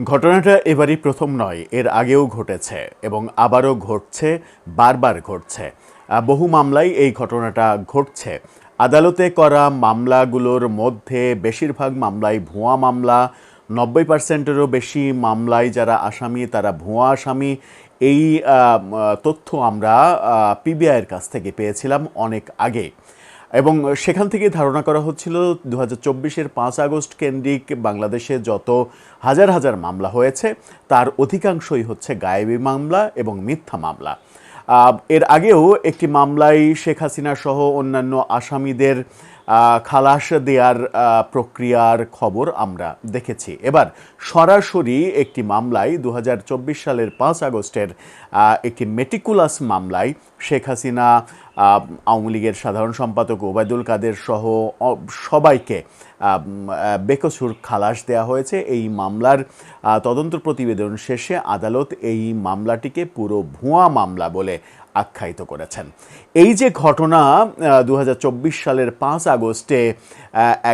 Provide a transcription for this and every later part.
ঘটনাটা এবারই প্রথম নয়, এর আগেও ঘটেছে এবং আবারও ঘটছে, বারবার ঘটছে। বহু মামলায় এই ঘটনাটা ঘটছে। আদালতে করা মামলাগুলোর মধ্যে বেশিরভাগ মামলাই ভুয়া মামলা। 90%-এরও বেশি মামলায় যারা আসামি তারা ভুয়া আসামি। এই তথ্য আমরা পিবিআইয়ের কাছ থেকে পেয়েছিলাম অনেক আগে এবং সেখান থেকে ধারণা করা হচ্ছিল 2024-এর 5 আগস্ট কেন্দ্রিক বাংলাদেশে যত হাজার হাজার মামলা হয়েছে তার অধিকাংশই হচ্ছে গায়েবী মামলা এবং মিথ্যা মামলা। এর আগেও একটি মামলায় শেখ হাসিনা সহ অন্যান্য আসামিদের খালাস দেওয়ার প্রক্রিয়ার খবর আমরা দেখেছি। এবার সরাসরি একটি মামলায় 2024 সালের 5 আগস্টের একটি মেটিকুলাস মামলায় শেখ হাসিনা, আওয়ামী লীগের সাধারণ সম্পাদক ওবায়দুল কাদের সহ সবাইকে বেকসুর খালাস দেওয়া হয়েছে। এই মামলার তদন্ত প্রতিবেদন শেষে আদালত এই মামলাটিকে পুরো ভুয়া মামলা বলে আখ্যায়িত করেছেন। এই যে ঘটনা 2024 সালের 5 আগস্টে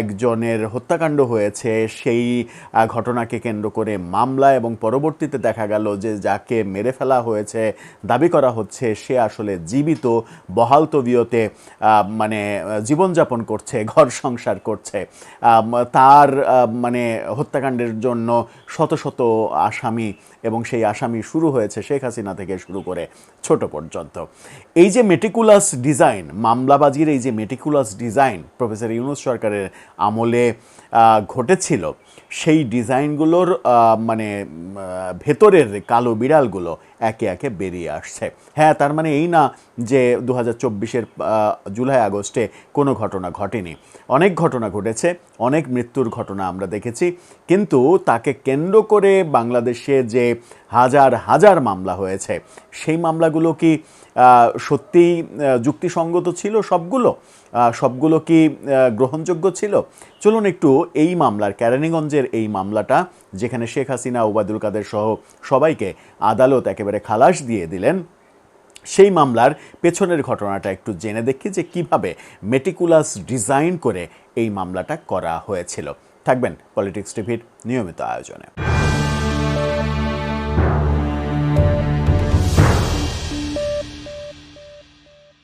একজনের হত্যাকাণ্ড হয়েছে, সেই ঘটনাকে কেন্দ্র করে মামলা এবং পরবর্তীতে দেখা গেল যে যাকে মেরে ফেলা হয়েছে দাবি করা হচ্ছে সে আসলে জীবিত, বহাল তবিয়তে মানে জীবনযাপন করছে, ঘর সংসার করছে। তার মানে হত্যাকাণ্ডের জন্য শত শত আসামি এবং সেই আসামি শুরু হয়েছে শেখ হাসিনা থেকে শুরু করে ছোট পর্যন্ত। এই যে মেটিকুলাস ডিজাইন, মামলাবাজির এই যে মেটিকুলাস ডিজাইন প্রফেসর ইউনূস সরকারের আমলে ঘটেছিল, সেই ডিজাইনগুলোর মানে ভেতরের কালো বিড়ালগুলো একে একে বেরিয়ে আসছে। হ্যাঁ, তার মানে এই না যে 2024-এর জুলাই আগস্টে কোনো ঘটনা ঘটেনি। অনেক ঘটনা ঘটেছে, অনেক মৃত্যুর ঘটনা আমরা দেখেছি, কিন্তু তাকে কেন্দ্র করে বাংলাদেশে যে হাজার হাজার মামলা হয়েছে সেই মামলাগুলো কি সত্যিই যুক্তিসঙ্গত ছিল? সবগুলো কি গ্রহণযোগ্য ছিল? চলুন একটু এই মামলার, কেরানীগঞ্জের এই মামলাটা যেখানে শেখ হাসিনা, ওবায়দুল কাদের সহ সবাইকে আদালত একেবারে খালাস দিয়ে দিলেন, সেই মামলার পেছনের ঘটনাটা একটু জেনে দেখি যে কিভাবে মেটিকুলাস ডিজাইন করে এই মামলাটা করা হয়েছিল। থাকবেন পলিটিক্স টিভির নিয়মিত আয়োজনে।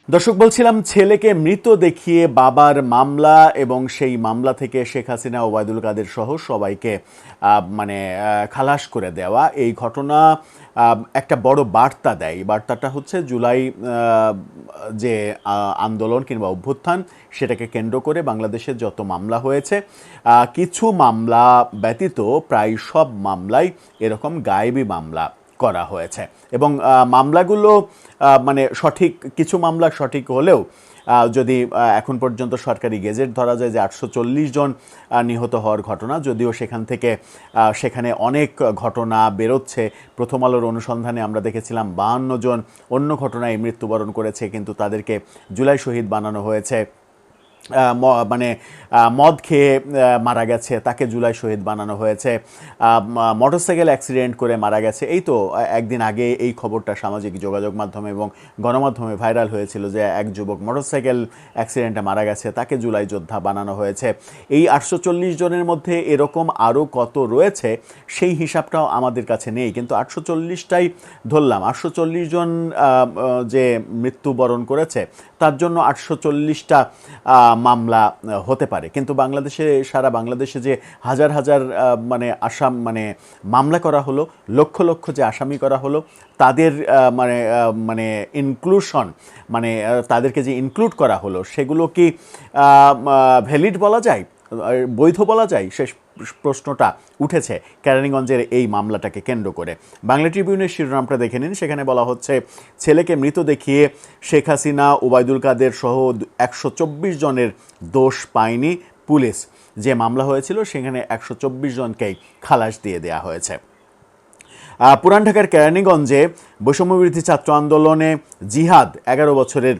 দর্শক, বলছিলাম ছেলেকে মৃত দেখিয়ে বাবার মামলা এবং সেই মামলা থেকে শেখ হাসিনা, ওবায়দুল কাদের সহ সবাইকে মানে খালাস করে দেওয়া, এই ঘটনা একটা বড় বার্তা দেয়। বার্তাটা হচ্ছে জুলাই যে আন্দোলন কিংবা অভ্যুত্থান, সেটাকে কেন্দ্র করে বাংলাদেশের যত মামলা হয়েছে, কিছু মামলা ব্যতীত প্রায় সব মামলাই এরকম গায়েবী মামলা করা হয়েছে এবং মামলাগুলো মানে সঠিক, কিছু মামলা সঠিক হলেও যদি এখন পর্যন্ত সরকারি গেজেট ধরা যায় যে 840 জন নিহত হওয়ার ঘটনা, যদিও সেখানে অনেক ঘটনা বেরোচ্ছে। প্রথম আলোর অনুসন্ধানে আমরা দেখেছিলাম 52 জন অন্য ঘটনায় মৃত্যুবরণ করেছে, কিন্তু তাদেরকে জুলাই শহীদ বানানো হয়েছে। মানে মদ খেয়ে মারা গেছে, তাকে জুলাই শহীদ বানানো হয়েছে। মোটরসাইকেল অ্যাক্সিডেন্ট করে মারা গেছে। এই তো একদিন আগে এই খবরটা সামাজিক যোগাযোগ মাধ্যমে এবং গণমাধ্যমে ভাইরাল হয়েছিল যে এক যুবক মোটরসাইকেল অ্যাক্সিডেন্টে মারা গেছে, তাকে জুলাই যোদ্ধা বানানো হয়েছে। এই 840 জনের মধ্যে এরকম আরও কত রয়েছে সেই হিসাবটাও আমাদের কাছে নেই, কিন্তু 840টাই ধরলাম। 840 জন যে মৃত্যুবরণ করেছে তার জন্য 840টা মামলা হতে পারে, কিন্তু বাংলাদেশে, সারা বাংলাদেশে যে হাজার হাজার মানে মামলা করা হলো, লক্ষ লক্ষ যে আসামি করা হলো, তাদের মানে ইনক্লুশন, মানে তাদেরকে যে ইনক্লুড করা হলো, সেগুলো কি ভ্যালিড বলা যায়, বৈধ বলা যায়? শেষ প্রশ্নটা উঠেছে কেরানীগঞ্জের এই মামলাটাকে কেন্দ্র করে। বাংলা ট্রিবিউনের শিরোনামটা দেখে নিন, সেখানে বলা হচ্ছে ছেলেকে মৃত দেখিয়ে শেখ হাসিনা, ওবায়দুল কাদের সহ 124 জনের দোষ পায়নি পুলিশ। যে মামলা হয়েছিল সেখানে 124 জনকেই খালাস দিয়ে দেওয়া হয়েছে। পুরান ঢাকার কেরানীগঞ্জে বৈষম্যবিরোধী ছাত্র আন্দোলনে জিহাদ 11 বছরের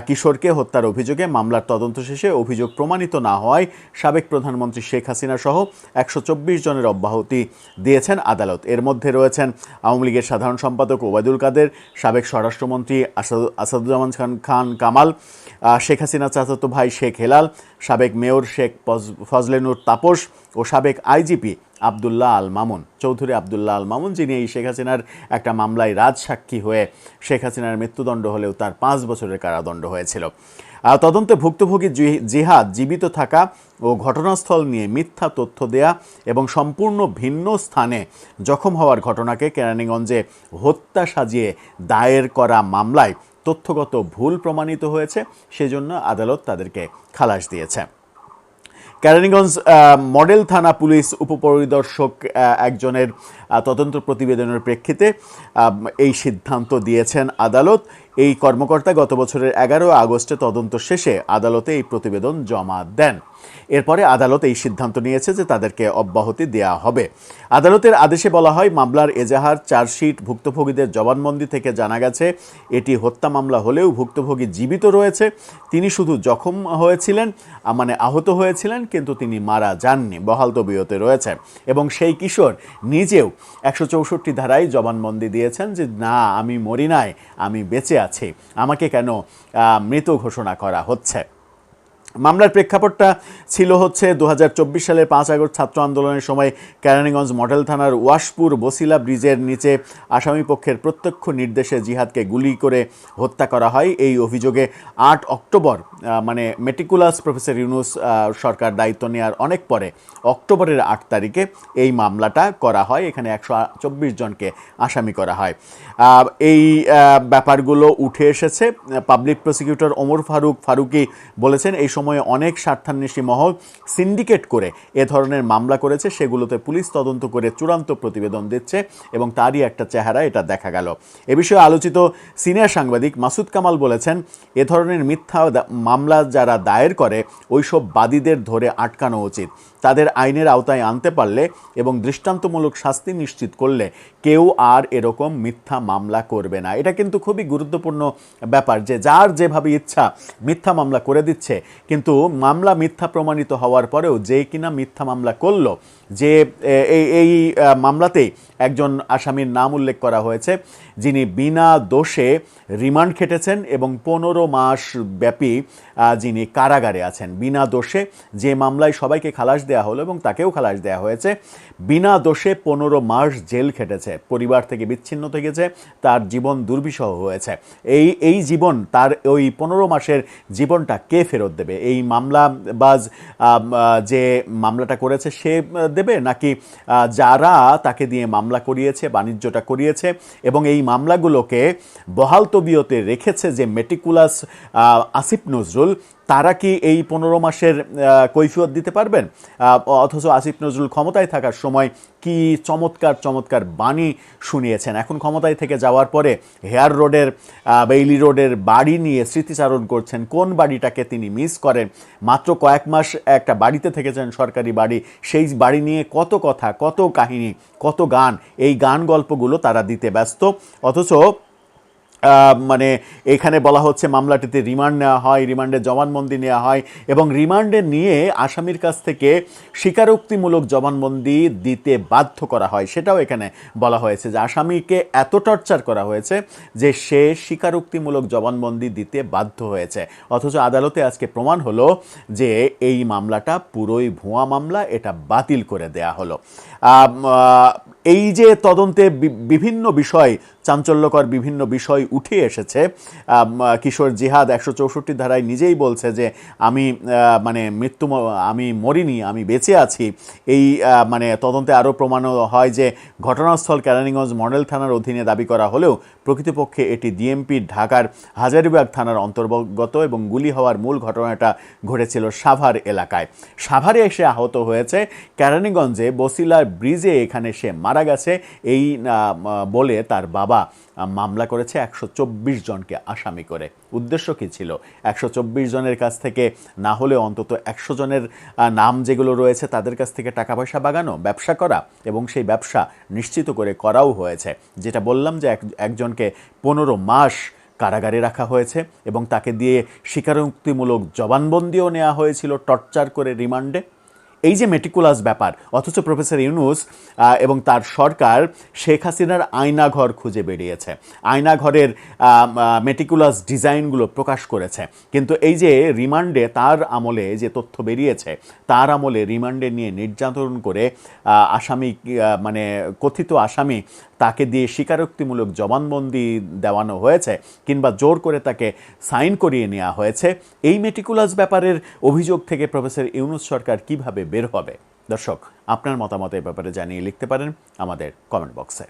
কিশোরকে হত্যার অভিযোগে মামলার তদন্ত শেষে অভিযোগ প্রমাণিত না হওয়ায় সাবেক প্রধানমন্ত্রী শেখ হাসিনা সহ 124 জনের অব্যাহতি দিয়েছেন আদালত। এর মধ্যে রয়েছেন আওয়ামী লীগের সাধারণ সম্পাদক ওবায়দুল কাদের, সাবেক স্বরাষ্ট্রমন্ত্রী আসাদুজ্জামান খান কামাল, শেখ হাসিনার চাচাতো ভাই শেখ হেলাল, সাবেক মেয়র শেখ ফজলেনুর তাপস ও সাবেক আইজিপি আবদুল্লাহ আল মামুন, চৌধুরী আবদুল্লাহ আল মামুন, যিনি এই শেখ হাসিনার একটা মামলায় রাজসাক্ষী হয়ে শেখ হাসিনার মৃত্যুদণ্ড হলেও তার 5 বছরের কারাদণ্ড হয়েছিল। তদন্তে ভুক্তভোগী জিহাদ জীবিত থাকা ও ঘটনাস্থল নিয়ে মিথ্যা তথ্য দেয়া এবং সম্পূর্ণ ভিন্ন স্থানে জখম হওয়ার ঘটনাকে কেরানীগঞ্জে হত্যা সাজিয়ে দায়ের করা মামলায় তথ্যগত ভুল প্রমাণিত হয়েছে, সেজন্য আদালত তাদেরকে খালাস দিয়েছে। কেরানীগঞ্জ মডেল থানা পুলিশ উপপরিদর্শক একজনের তদন্ত প্রতিবেদনের প্রেক্ষিতে এই সিদ্ধান্ত দিয়েছেন আদালত। এই কর্মকর্তা গত বছরের 11 আগস্টে তদন্ত শেষে আদালতে এই প্রতিবেদন জমা দেন। এরপরে আদালত এই সিদ্ধান্ত নিয়েছে যে তাদেরকে অব্যাহতি দেওয়া হবে। আদালতের আদেশে বলা হয়, মামলার এজাহার চার্জশিট ভুক্তভোগীদের জবানবন্দি থেকে জানা গেছে এটি হত্যা মামলা হলেও ভুক্তভোগী জীবিত রয়েছে। তিনি শুধু জখম হয়েছিলেন, মানে আহত হয়েছিলেন, কিন্তু তিনি মারা যাননি, বহাল তবিয়তে রয়েছে। এবং সেই কিশোর নিজেও 164 ধারায় জবানবন্দি দিয়েছেন যে না, আমি মরি নাই, আমি বেঁচে আছি, আমাকে কেন মৃত ঘোষণা করা হচ্ছে। মামলার প্রেক্ষাপটটা ছিল হচ্ছে 2024 সালের 5 আগস্ট ছাত্র আন্দোলনের সময় কেরানীগঞ্জ মডেল থানার ওয়াশপুর বসিলা ব্রিজের নিচে আসামিপক্ষের প্রত্যক্ষ নির্দেশে জিহাদকে গুলি করে হত্যা করা হয়। এই অভিযোগে 8 অক্টোবর, মানে মেটিকুলাস প্রফেসর ইউনুস সরকার দায়িত্ব নেওয়ার অনেক পরে অক্টোবরের 8 তারিখে এই মামলাটা করা হয়। এখানে 124 জনকে আসামি করা হয়। এই ব্যাপারগুলো উঠে এসেছে। পাবলিক প্রসিকিউটর ওমর ফারুকি বলেছেন, এই সময় অনেক স্বার্থান্বেষী মহল সিন্ডিকেট করে এ ধরনের মামলা করেছে, সেগুলোতে পুলিশ তদন্ত করে চূড়ান্ত প্রতিবেদন দিচ্ছে এবং তারই একটা চেহারা এটা দেখা গেল। এ বিষয়ে আলোচিত সিনিয়র সাংবাদিক মাসুদ কামাল বলেছেন, এ ধরনের মিথ্যা মামলা যারা দায়ের করে ওইসব বাদীদের ধরে আটকানো উচিত। তাদের আইনের আওতায় আনতে পারলে এবং দৃষ্টান্তমূলক শাস্তি নিশ্চিত করলে কেউ আর এরকম মিথ্যা মামলা করবে না। এটা কিন্তু খুবই গুরুত্বপূর্ণ ব্যাপার যে যার যেভাবে ইচ্ছা মিথ্যা মামলা করে দিচ্ছে, কিন্তু মামলা মিথ্যা প্রমাণিত হওয়ার পরেও যে কিনা মিথ্যা মামলা করলো, যে এই মামলাতেই একজন আসামির নাম উল্লেখ করা হয়েছে যিনি বিনা দোষে রিমান্ড খেটেছেন এবং 15 মাস ব্যাপী যিনি কারাগারে আছেন বিনা দোষে। যে মামলায় সবাইকে খালাস দেওয়া হলো এবং তাকেও খালাস দেওয়া হয়েছে, বিনা দোষে 15 মাস জেল খেটেছে, পরিবার থেকে বিচ্ছিন্ন থেকেছে, তার জীবন দুর্বিষহ হয়েছে। এই জীবন, তার ওই 15 মাসের জীবনটা কে ফেরত দেবে? এই মামলাবাজ যে মামলাটা করেছে সে দেবে, নাকি যারা তাকে দিয়ে মামলা করিয়েছে, বাণিজ্যটা করিয়েছে এবং এই মামলাগুলোকে বহাল তবিয়তে রেখেছে যে মেটিকুলাস আসিফ নজরুল, তারা কি এই 15 মাসের কৈফিয়ত দিতে পারবেন? অথচ আসিফ নজরুল ক্ষমতায় থাকার সময় কি চমৎকার চমৎকার বাণী শুনিয়েছেন। এখন ক্ষমতায় থেকে যাওয়ার পরে হেয়ার রোডের, বেইলি রোডের বাড়ি নিয়ে স্মৃতিচারণ করছেন। কোন বাড়িটাকে তিনি মিস করেন? মাত্র কয়েক মাস একটা বাড়িতে থেকেছেন, সরকারি বাড়ি, সেই বাড়ি নিয়ে কত কথা, কত কাহিনী, কত গান, এই গান গল্পগুলো তারা দিতে ব্যস্ত। অথচ মানে এখানে বলা হচ্ছে মামলাটিতে রিমান্ড নেওয়া হয়, রিমান্ডে জবানবন্দি নেওয়া হয় এবং রিমান্ডে নিয়ে আসামির কাছ থেকে স্বীকারোক্তিমূলক জবানবন্দি দিতে বাধ্য করা হয়। সেটাও এখানে বলা হয়েছে যে আসামিকে এত টর্চার করা হয়েছে যে সে স্বীকারোক্তিমূলক জবানবন্দি দিতে বাধ্য হয়েছে। অথচ আদালতে আজকে প্রমাণ হলো যে এই মামলাটা পুরোই ভুয়া মামলা, এটা বাতিল করে দেয়া হলো। এই যে তদন্তে বিভিন্ন বিষয়, চাঞ্চল্যকর বিভিন্ন বিষয় উঠে এসেছে, কিশোর জিহাদ 164 ধারায় নিজেই বলছে যে আমি আমি মরিনি, আমি বেঁচে আছি। এই মানে তদন্তে আরও প্রমাণ হয় যে ঘটনাস্থল কেরানীগঞ্জ মডেল থানার অধীনে দাবি করা হলেও প্রকৃতপক্ষে এটি ডিএমপি ঢাকার হাজারীবাগ থানার অন্তর্গত এবং গুলি হওয়ার মূল ঘটনাটা ঘটেছিল সাভার এলাকায়। সাভারে এসে আহত হয়েছে, কেরানীগঞ্জে বসিলার ব্রিজে এখানে সে মারা গেছে এই বলে তার বাবা মামলা করেছে 124 জনকে আসামি করে। উদ্দেশ্য কী ছিল? 124 জনের কাছ থেকে না হলে অন্তত 100 জনের নাম যেগুলো রয়েছে তাদের কাছ থেকে টাকা পয়সা বাগানো, ব্যবসা করা, এবং সেই ব্যবসা নিশ্চিত করে করাও হয়েছে। যেটা বললাম যে একজনকে 15 মাস কারাগারে রাখা হয়েছে এবং তাকে দিয়ে স্বীকারোক্তিমূলক জবানবন্দিও নেওয়া হয়েছিল টর্চার করে রিমান্ডে। এই যে মেটিকুলাস ব্যাপার, অথচ প্রফেসর ইউনূস এবং তার সরকার শেখ হাসিনার আয়নাঘর খুঁজে বেরিয়েছে, আয়নাঘরের মেটিকুলাস ডিজাইনগুলো প্রকাশ করেছে। কিন্তু এই যে রিমান্ডে তার আমলে যে তথ্য বেরিয়েছে, তার আমলে রিমান্ডে নিয়ে নির্যাতন করে আসামি মানে কথিত আসামি তাকে দিয়ে স্বীকারোক্তিমূলক জবানবন্দি দেওয়ানো হয়েছে কিংবা জোর করে তাকে সাইন করিয়ে নেওয়া হয়েছে, এই মেটিকুলাস ব্যাপারের অভিযোগ থেকে প্রফেসর ইউনূস সরকার কিভাবে বের হবে? দর্শক, আপনার মতামত এই ব্যাপারে জানিয়ে লিখতে পারেন আমাদের কমেন্ট বক্সে।